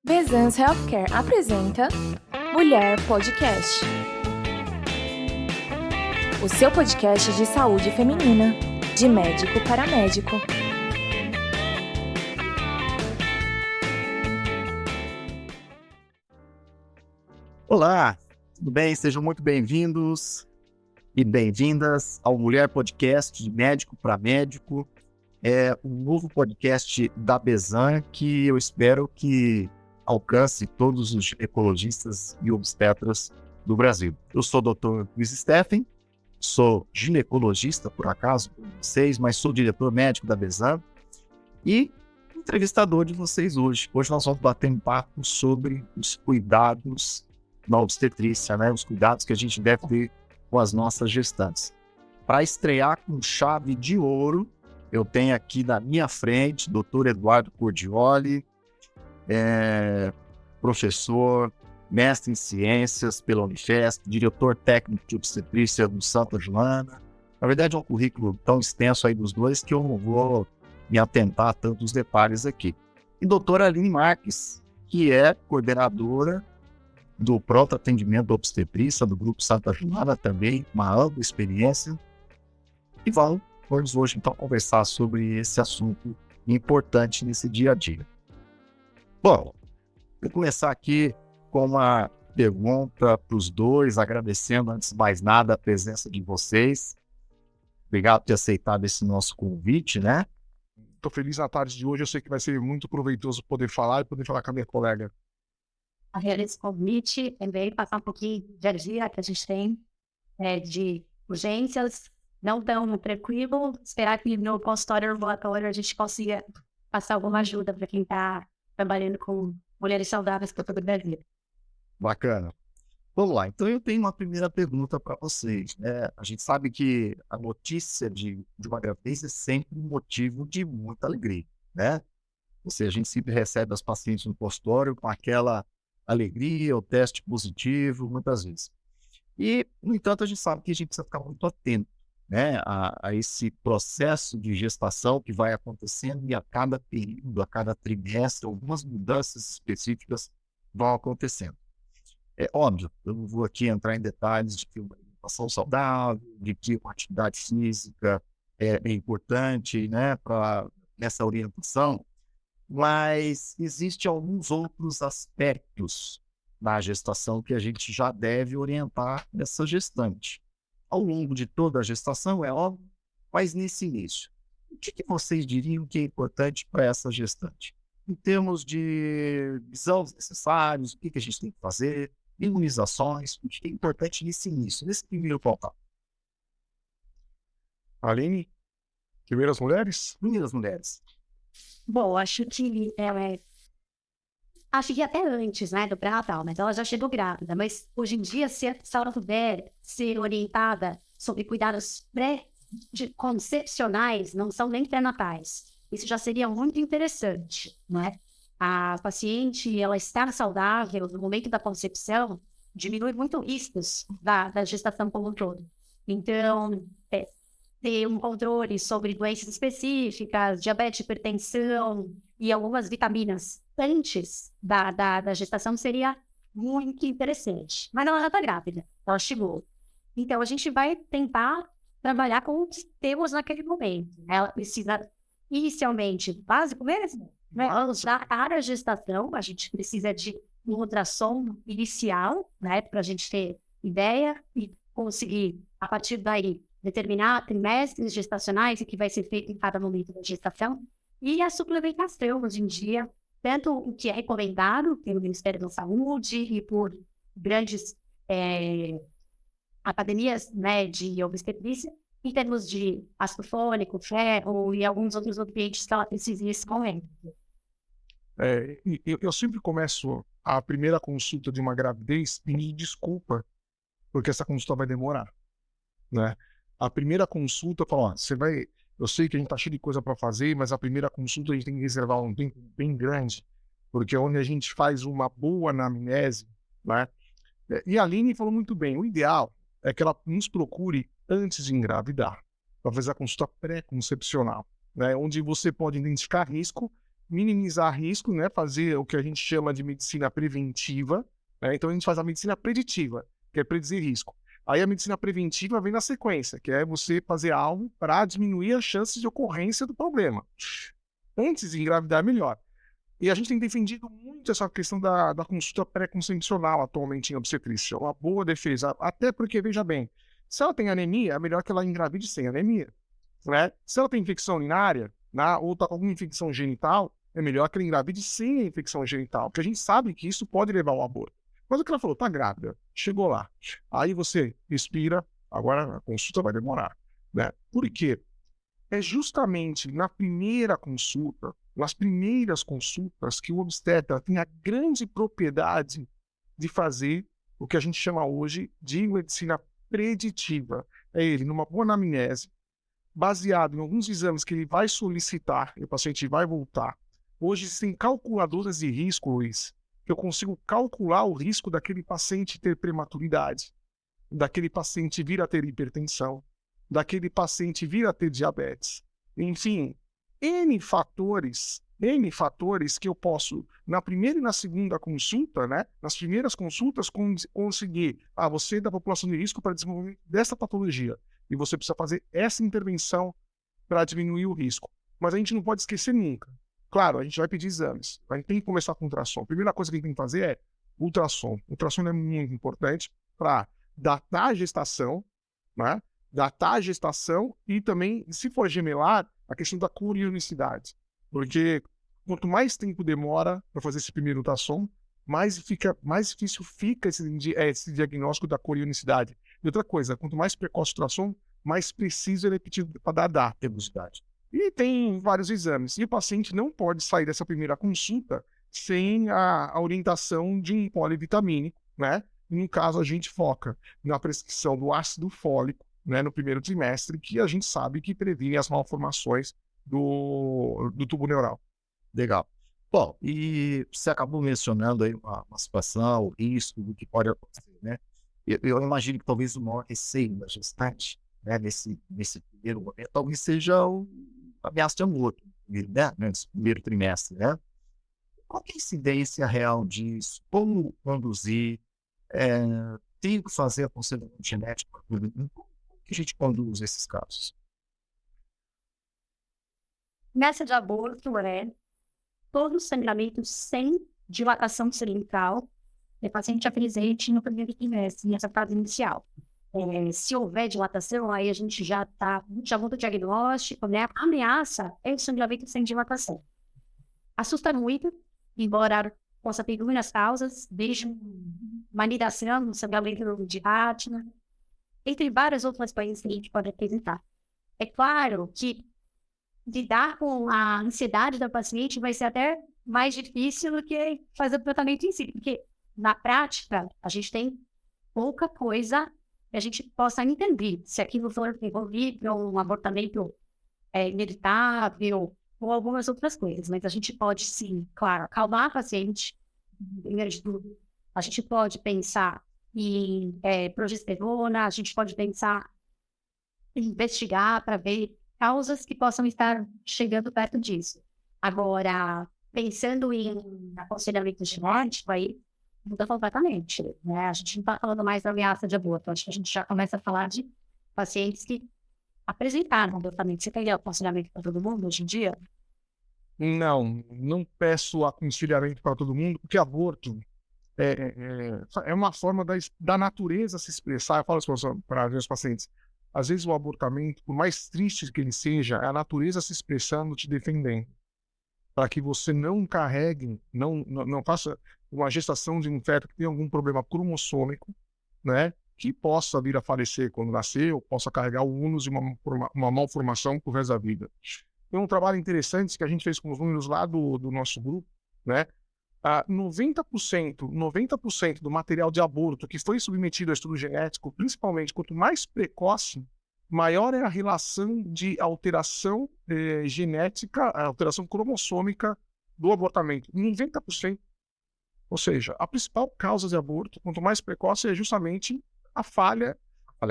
Bezans Healthcare apresenta Mulher Podcast. O seu podcast de saúde feminina, de médico para médico. Olá, tudo bem? Sejam muito bem-vindos e bem-vindas ao Mulher Podcast de médico para médico. É um novo podcast da Bezan que eu espero que alcance todos os ginecologistas e obstetras do Brasil. Eu sou o Dr. Luiz Steffen, sou ginecologista, por acaso, por vocês, mas sou diretor médico da Bezan e entrevistador de vocês hoje. Hoje nós vamos bater um papo sobre os cuidados na obstetrícia, né? Os cuidados que a gente deve ter com as nossas gestantes. Para estrear com chave de ouro, eu tenho aqui na minha frente o Dr. Eduardo Cordioli, professor, mestre em ciências pela Unifesp, diretor técnico de obstetrícia do Santa Joana. Na verdade, é um currículo tão extenso aí dos dois que eu não vou me atentar a tantos detalhes aqui. E doutora Aline Marques, que é coordenadora do pronto atendimento da obstetrícia do Grupo Santa Joana, também uma ampla experiência. E vamos hoje então conversar sobre esse assunto importante nesse dia a dia. Bom, vou começar aqui com uma pergunta para os dois, agradecendo antes de mais nada a presença de vocês. Obrigado por ter aceitado esse nosso convite, né? Estou feliz na tarde de hoje, eu sei que vai ser muito proveitoso poder falar com a minha colega. Agradeço o convite, também passar um pouquinho de dia a dia que a gente tem de urgências, não tão tranquilo, esperar que no consultório ambulatório a gente consiga passar alguma ajuda para quem está trabalhando com mulheres saudáveis para todo o Brasil. Bacana. Vamos lá, então eu tenho uma primeira pergunta para vocês, né? A gente sabe que a notícia de uma gravidez é sempre um motivo de muita alegria, né? Ou seja, a gente sempre recebe as pacientes no consultório com aquela alegria, o teste positivo, muitas vezes. E, no entanto, a gente sabe que a gente precisa ficar muito atento, né, a esse processo de gestação que vai acontecendo e a cada período, a cada trimestre, algumas mudanças específicas vão acontecendo. É óbvio, eu não vou aqui entrar em detalhes de que uma alimentação saudável, de que uma atividade física é importante, né, para essa orientação, mas existem alguns outros aspectos na gestação que a gente já deve orientar essa gestante. Ao longo de toda a gestação, é óbvio, mas nesse início, o que vocês diriam que é importante para essa gestante? Em termos de exames necessários, o que a gente tem que fazer, imunizações, o que é importante nesse início, nesse primeiro contato? Aline, primeiras mulheres? Primeiras mulheres. Bom, acho que até antes, né, do pré-natal, mas ela já chegou grávida. Mas hoje em dia, se ela puder ser orientada sobre cuidados pré-concepcionais, não são nem pré-natais. Isso já seria muito interessante, né? A paciente, ela estar saudável no momento da concepção, diminui muito riscos da gestação como um todo. Então, ter um controle sobre doenças específicas, diabetes, hipertensão e algumas vitaminas antes da gestação seria muito interessante. Mas ela já está grávida, ela chegou. Então, a gente vai tentar trabalhar com o que temos naquele momento. Ela precisa, inicialmente, básico mesmo, né? Já para a gestação, a gente precisa de um ultrassom inicial, né? Para a gente ter ideia e conseguir, a partir daí, determinar trimestres gestacionais e que vai ser feito em cada momento da gestação. E a suplementação, hoje em dia, tanto o que é recomendado pelo Ministério da Saúde e por grandes academias, né, de obstetrícia, em termos de ácido fólico, ferro e alguns outros nutrientes que ela precisa nesse momento. Eu sempre começo a primeira consulta de uma gravidez pedindo desculpa, porque essa consulta vai demorar, né? A primeira consulta, eu falo, eu sei que a gente tá cheio de coisa para fazer, mas a primeira consulta a gente tem que reservar um tempo bem grande, porque é onde a gente faz uma boa anamnese, né? E a Aline falou muito bem, o ideal é que ela nos procure antes de engravidar, para fazer a consulta pré-concepcional, né? Onde você pode identificar risco minimizar risco, né? Fazer o que a gente chama de medicina preventiva, né? Então a gente faz a medicina preditiva, que é predizir risco. Aí a medicina preventiva vem na sequência, que é você fazer algo para diminuir as chances de ocorrência do problema. Antes de engravidar, melhor. E a gente tem defendido muito essa questão da consulta pré-concepcional atualmente em obstetrícia. É uma boa defesa, até porque, veja bem, se ela tem anemia, é melhor que ela engravide sem anemia, né? Se ela tem infecção urinária, né, ou está com alguma infecção genital, é melhor que ela engravide sem a infecção genital, porque a gente sabe que isso pode levar ao aborto. Mas o que ela falou, tá grávida, chegou lá. Aí você respira, agora a consulta vai demorar, né? Por quê? É justamente na primeira consulta, nas primeiras consultas, que o obstetra tem a grande propriedade de fazer o que a gente chama hoje de medicina preditiva. É ele, numa boa anamnese, baseado em alguns exames que ele vai solicitar, e o paciente vai voltar. Hoje existem calculadoras de risco, Luiz, que eu consigo calcular o risco daquele paciente ter prematuridade, daquele paciente vir a ter hipertensão, daquele paciente vir a ter diabetes. Enfim, N fatores que eu posso, na primeira e na segunda consulta, né, nas primeiras consultas, conseguir, você é da população de risco para desenvolver dessa patologia, e você precisa fazer essa intervenção para diminuir o risco. Mas a gente não pode esquecer nunca. Claro, a gente vai pedir exames, a gente tem que começar com ultrassom. A primeira coisa que a gente tem que fazer é ultrassom. O ultrassom é muito importante para datar a gestação, né? Datar a gestação e também, se for gemelar, a questão da corionicidade. Porque quanto mais tempo demora para fazer esse primeiro ultrassom, mais difícil fica esse diagnóstico da corionicidade. E outra coisa, quanto mais precoce o ultrassom, mais preciso ele é pedido para dar a data. Velocidade. E tem vários exames. E o paciente não pode sair dessa primeira consulta sem a orientação de um polivitamínico, né? E no caso, a gente foca na prescrição do ácido fólico, né, no primeiro trimestre, que a gente sabe que previne as malformações do tubo neural. Legal. Bom, e você acabou mencionando aí uma situação, o risco do que pode acontecer, né? Eu imagino que talvez o maior receio da gestante, né, nesse primeiro momento, talvez seja a ameaça de aborto, né, nesse primeiro trimestre, né? Qual que é a incidência real disso? Como conduzir? Tem que fazer aconselhamento genético? Como que a gente conduz esses casos? Nessa de aborto, todo sangramento sem dilatação cervical é paciente apresente no primeiro trimestre, nessa fase inicial. Se houver dilatação, aí a gente já muda o diagnóstico, né? A ameaça é o sangramento sem dilatação. Assusta muito, embora possa ter inúmeras causas, desde uma anidação, sangramento de rátina, entre várias outras coisas que a gente pode apresentar. É claro que lidar com a ansiedade da paciente vai ser até mais difícil do que fazer o tratamento em si, porque na prática a gente tem pouca coisa que a gente possa entender se aquilo for envolvido um abortamento inevitável ou algumas outras coisas, mas a gente pode sim, claro, acalmar a paciente, primeiro de tudo. A gente pode pensar em progesterona, a gente pode pensar em investigar para ver causas que possam estar chegando perto disso. Agora, pensando em aconselhamento genético, aí muda completamente, né? A gente não está falando mais da ameaça de aborto, acho que a gente já começa a falar de pacientes que apresentaram abortamento. Você tem aconselhamento para todo mundo hoje em dia? Não peço aconselhamento para todo mundo, porque aborto é uma forma da natureza se expressar. Eu falo isso para os meus pacientes. Às vezes o abortamento, por mais triste que ele seja, é a natureza se expressando, te defendendo. Para que você não carregue, não faça uma gestação de um feto que tem algum problema cromossômico, né? Que possa vir a falecer quando nascer, ou possa carregar o ônus de uma malformação pro resto da vida. Tem um trabalho interessante que a gente fez com os números lá do nosso grupo, né? 90% do material de aborto que foi submetido a estudo genético, principalmente quanto mais precoce, maior é a relação de alteração genética, a alteração cromossômica do abortamento. 90%. Ou seja, a principal causa de aborto, quanto mais precoce, é justamente a falha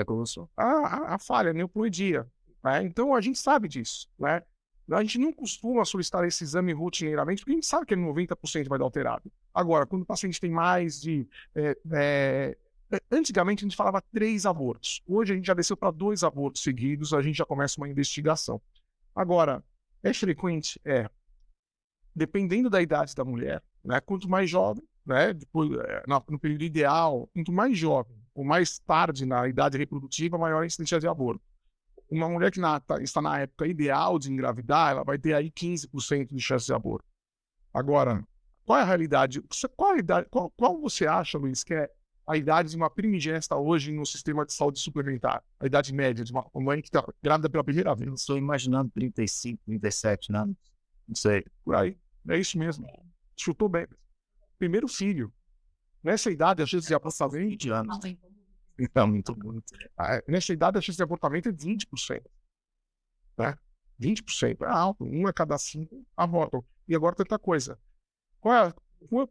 cromossomal, a falha, a neuploidia. Né? Então, a gente sabe disso. Né? A gente não costuma solicitar esse exame rotineiramente, porque a gente sabe que 90% vai dar alterado. Agora, quando o paciente tem mais de... antigamente a gente falava 3 abortos. Hoje a gente já desceu para 2 abortos seguidos, a gente já começa uma investigação. Agora, é frequente? Dependendo da idade da mulher, né? Quanto mais jovem, né? Depois, no período ideal, quanto mais jovem ou mais tarde na idade reprodutiva, maior a incidência de aborto. Uma mulher que está na época ideal de engravidar, ela vai ter aí 15% de chance de aborto. Agora, qual é a realidade? Qual você acha, Luiz, que é a idade de uma primigesta hoje no sistema de saúde suplementar? A idade média de uma mãe que está grávida pela primeira vez? Eu estou imaginando 35, 37 anos. Não sei. Por aí. É isso mesmo. Chutou bem. Primeiro filho. Nessa idade, a chance de abortamento... 20 anos. Então, muito. Nessa idade, a chance de abortamento é 20%. Né? 20%. É alto. 1 a cada 5 abortam. E agora tem outra coisa. Qual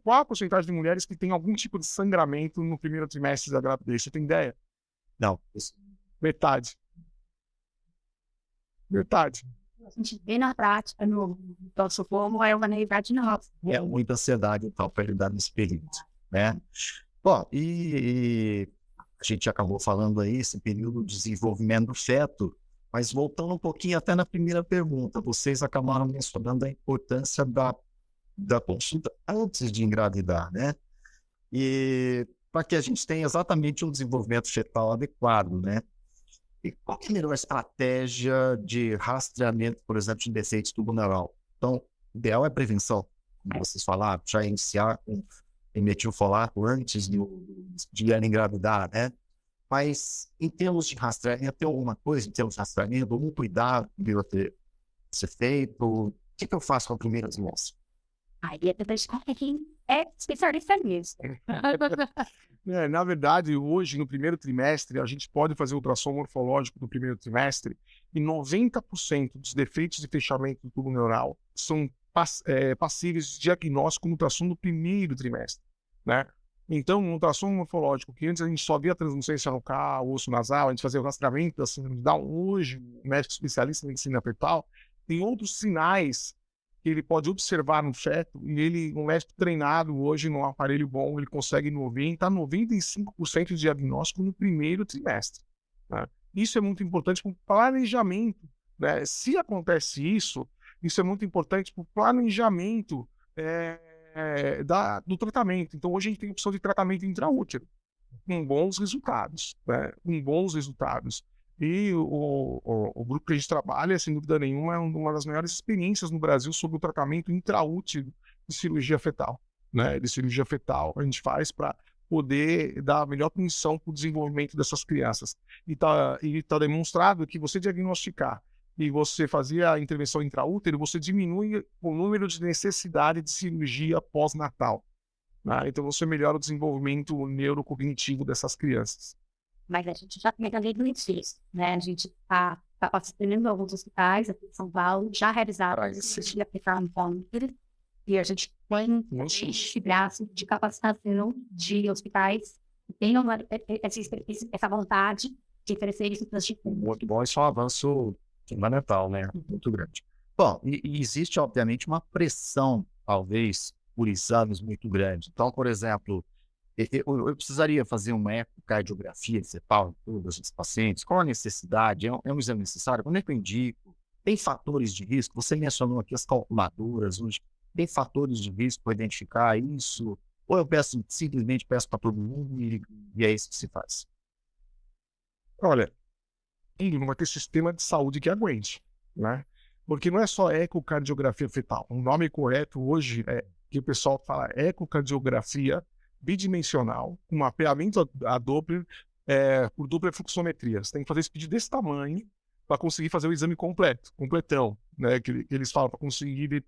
a porcentagem de mulheres que tem algum tipo de sangramento no primeiro trimestre da gravidez? Você tem ideia? Não. Metade. A gente vê na prática, no nosso como é uma realidade nossa. É muita ansiedade, então, para lidar nesse período, né? Bom, e a gente acabou falando aí esse período de desenvolvimento do feto, mas voltando um pouquinho até na primeira pergunta, vocês acabaram mencionando a importância da consulta antes de engravidar, né? E para que a gente tenha exatamente um desenvolvimento fetal adequado, né? E qual é a melhor estratégia de rastreamento, por exemplo, de defeitos tubo-neural? Então, o ideal é prevenção, como vocês falaram, já iniciar com metilfolato antes de ela engravidar, né? Mas, em termos de rastreamento, tem alguma coisa em termos de rastreamento, algum cuidado que deva ser feito? O que eu faço com a primeira trimestre? Aí é quem é especialista nisso. Na verdade, hoje, no primeiro trimestre, a gente pode fazer ultrassom morfológico no primeiro trimestre e 90% dos defeitos de fechamento do tubo neural são passíveis de diagnóstico no ultrassom no primeiro trimestre, né? Então, no ultrassom morfológico, que antes a gente só via a translucência no o osso nasal, a gente fazia o rastreamento da síndrome de Down, hoje, o médico especialista em medicina fetal, tem outros sinais que ele pode observar no feto, e um médico treinado hoje num aparelho bom, ele consegue 95% de diagnóstico no primeiro trimestre, né? Isso é muito importante para o planejamento, né? Se acontece isso é muito importante para o planejamento do tratamento. Então, hoje a gente tem a opção de tratamento intraútero, com bons resultados, né? Com bons resultados. E o grupo que a gente trabalha, sem dúvida nenhuma, é uma das maiores experiências no Brasil sobre o tratamento intraútero de cirurgia fetal, né? De cirurgia fetal a gente faz para poder dar a melhor condição para o desenvolvimento dessas crianças. E tá demonstrado que você diagnosticar e você fazer a intervenção intraútero, você diminui o número de necessidade de cirurgia pós-natal, né? Então você melhora o desenvolvimento neurocognitivo dessas crianças. Mas a gente já tem também muito isso, né? A gente está capacitando alguns hospitais aqui em São Paulo, já realizaram cirurgia fetal intraútero, e a gente tem este braço de capacitação de hospitais que tenham essa vontade de oferecer isso para as instituições. Muito bom, isso é um avanço fundamental, né? Muito grande. Bom, e existe, obviamente, uma pressão, talvez, por exames muito grande. Então, por exemplo, eu precisaria fazer uma ecocardiografia fetal em todos os pacientes. Qual a necessidade? É um exame necessário? Quando é que eu indico? Tem fatores de risco? Você mencionou aqui as calculadoras hoje. Tem fatores de risco para identificar isso? Ou eu simplesmente peço para todo mundo e é isso que se faz? Olha, não vai ter sistema de saúde que aguente, né? Porque não é só ecocardiografia fetal. O nome correto hoje que o pessoal fala ecocardiografia bidimensional, com mapeamento a Doppler por dupla fluxometria. Você tem que fazer esse pedido desse tamanho para conseguir fazer o exame completão, né? Que eles falam para conseguir.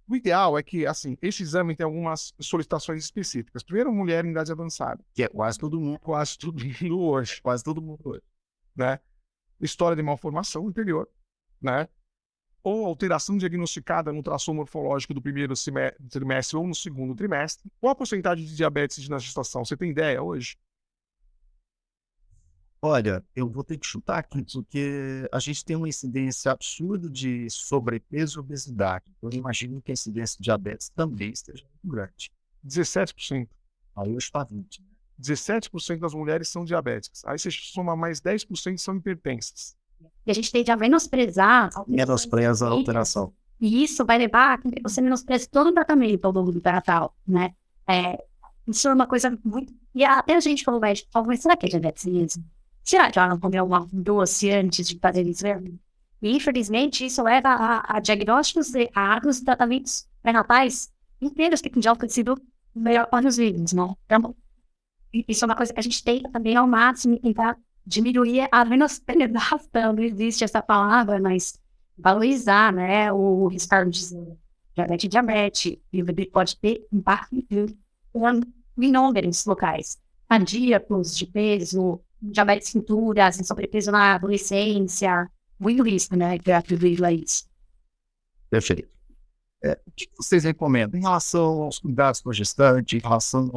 O ideal é que, assim, esse exame tem algumas solicitações específicas. Primeiro, mulher em idade avançada. Que é quase todo mundo. Quase todo mundo hoje. Quase todo mundo hoje, né? História de malformação anterior, né? Ou alteração diagnosticada no ultrassom morfológico do primeiro trimestre ou no segundo trimestre. Qual a porcentagem de diabetes na gestação? Você tem ideia hoje? Olha, eu vou ter que chutar aqui, porque a gente tem uma incidência absurda de sobrepeso e obesidade. Eu imagino que a incidência de diabetes também esteja muito grande. 17%. Aí hoje está 20, né? 17% das mulheres são diabéticas. Aí você soma mais 10% são hipertensas. E a gente tende a menosprezar Menospreza a alteração. e isso vai levar a que você menospreze todo o tratamento ao longo do pré-natal, né? Isso é uma coisa muito... E até a gente falou, médico, mas será que é diabetes mesmo? Será que ela não comeu uma doce antes de fazer isso mesmo? E, infelizmente, isso leva a diagnósticos errados e tratamentos pré-natais inteiros que podiam ter sido melhor para os vídeos, né? Então, isso é uma coisa que a gente tenta também ao máximo tentar diminuir a menosprezação, não existe essa palavra, mas valorizar, né, o risco de diabetes, e o bebê pode ter impacto em inúmeros locais, cardíacos, de peso, diabetes de cintura, assim, sobrepeso na adolescência, muito risco, né, que atribuído a isso. Perfeito. O que vocês recomendam em relação aos cuidados com a gestante, em relação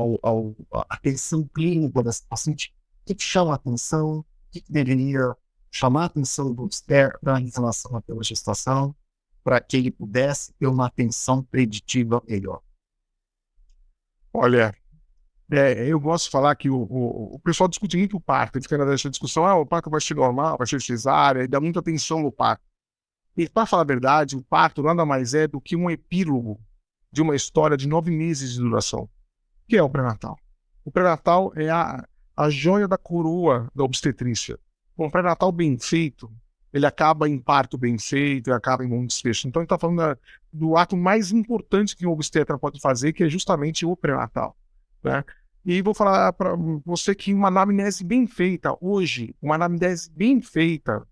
à atenção clínica dessa paciente? O que chama a atenção? O que deveria chamar a atenção do obstetra em relação àquela gestação, para que ele pudesse ter uma atenção preditiva melhor? Olha, eu gosto de falar que o pessoal discute muito o parto, fica nessa discussão, o parto vai ser normal, vai ser cesárea, e dá muita atenção no parto. E, para falar a verdade, o parto nada mais é do que um epílogo de uma história de 9 meses de duração, que é o pré-natal. O pré-natal é a joia da coroa da obstetrícia. Um pré-natal bem feito, ele acaba em parto bem feito, ele acaba em bom desfecho. Então, a gente está falando do ato mais importante que um obstetra pode fazer, que é justamente o pré-natal, né? E vou falar para você que uma anamnese bem feita, hoje, uma anamnese bem feita,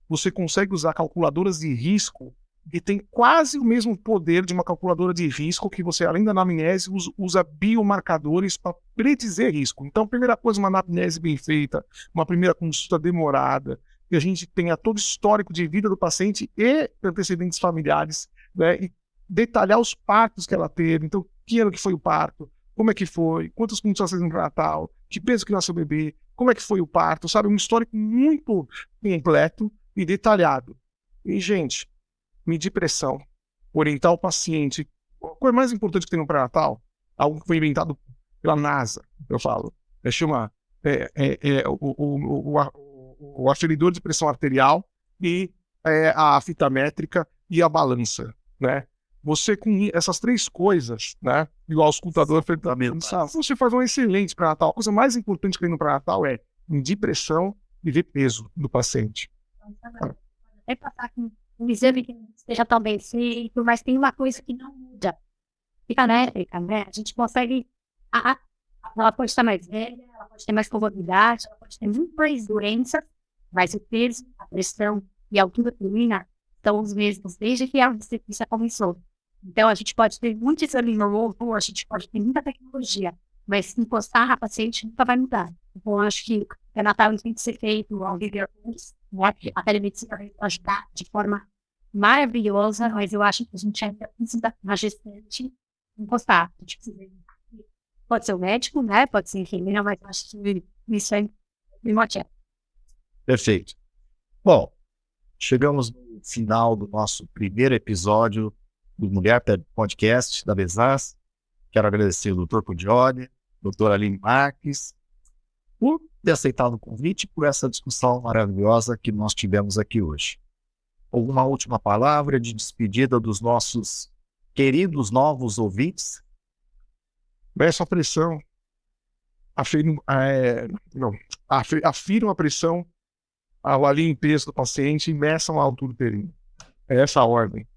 você consegue usar calculadoras de risco que tem quase o mesmo poder de uma calculadora de risco, que você, além da anamnese, usa biomarcadores para predizer risco. Então, primeira coisa, uma anamnese bem feita, uma primeira consulta demorada, que a gente tenha todo o histórico de vida do paciente e antecedentes familiares, né, e detalhar os partos que ela teve. Então, que ano que foi o parto, como é que foi, quantas consultas no pré-natal, que peso que nasceu o bebê, como é que foi o parto, sabe? Um histórico muito completo e detalhado. E, gente, medir pressão, orientar o paciente. A coisa mais importante que tem no pré-natal, algo que foi inventado pela NASA, eu falo, chama o aferidor de pressão arterial e a fita métrica e a balança, né? Você, com essas 3 coisas, né, e o auscultador, você faz um excelente pré-natal. A coisa mais importante que tem no pré-natal é medir pressão e ver peso do paciente. É passar com um exame que não esteja tão bem feito, mas tem uma coisa que não muda. Fica métrica, né? A gente consegue... Ela pode estar mais velha, ela pode ter mais comorbidade, ela pode ter muito mais doenças, mas o peso, a pressão e a altura uterina são os mesmos desde que a obstetrícia começou. Então, a gente pode ter muito exame novo, a gente pode ter muita tecnologia, mas se encostar a paciente nunca vai mudar. Então, eu acho que o pré-natal tem que ser feito ao viver a telemedicina vai ajudar de forma maravilhosa, mas eu acho que a gente ainda precisa, na gestante, encostar. A gente precisa, pode ser o médico, né? Pode ser enfermeira, mas eu acho que isso é primordial. Perfeito. Bom, chegamos no final do nosso primeiro episódio do Mulher Podcast da Besas. Quero agradecer ao Dr. Puglione, doutora Aline Marques, por ter aceitado o convite e por essa discussão maravilhosa que nós tivemos aqui hoje. Alguma última palavra de despedida dos nossos queridos novos ouvintes? Meça a pressão, afiram a pressão, avaliem o peso do paciente e meçam a altura uterina. É essa a ordem.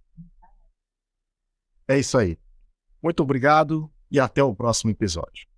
É isso aí. Muito obrigado e até o próximo episódio.